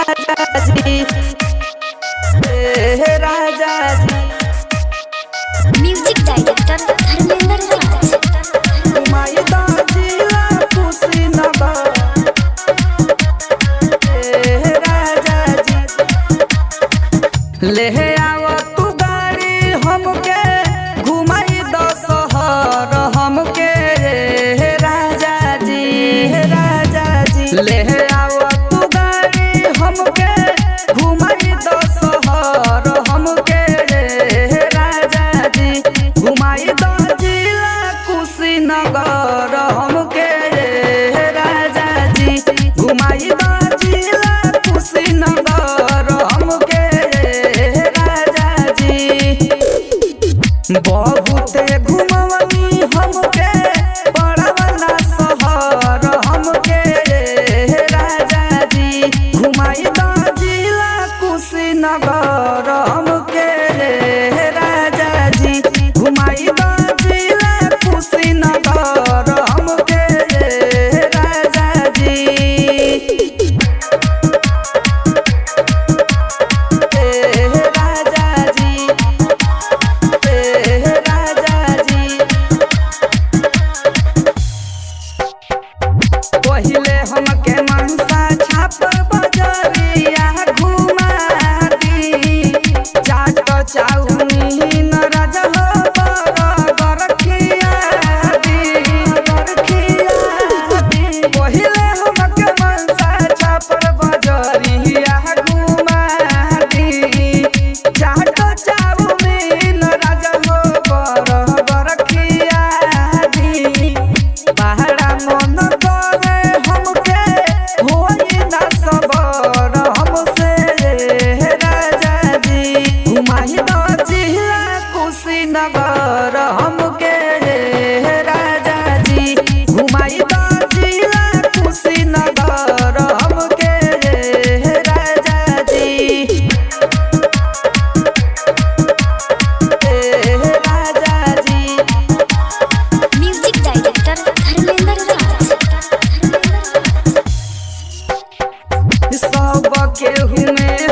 जी राजा जी music director Dharmendra राज। घुमाई दा जिला कुशीनगर राजा जी ले आओ तू गाड़ी हमके घुमाई दा शहर हमके राजा जी ले आओ तू गाड़ी हमके घुमाई दा शहर हमके राजा जी घुमाई दा जिला कुशीनगर हमके राजा जी घुमाई दा जिला कुशीनगर हमके राजा जी बहुते घुमवनी हमके बड़वना शहर हमके राजा जी घुमाई दा जिला कुशीनगर हमके राजा जी घुमाई दा जिला कुशीनगर हमके राजा जी राजा जी राजा जी पहिले हमके मनसा छाप बजरिया घुमा दी चाट चाउमीन राजा हो बरगर खिया दी पहिले हमके मनसा छाप बजरिया घुमा दी चाट चाउमीन राजा हो बरगर खिया दी पहाड़ा मन करे हमके होई ना सबर हमसे राजा जी घुमाई दा जिला कुशीनगर हमके राजा जी घुमाई दा जिला कुशीनगर हमके राजा जी राजा जी म्यूजिक डायरेक्टर धर्मेंद्र राज। सब केहू में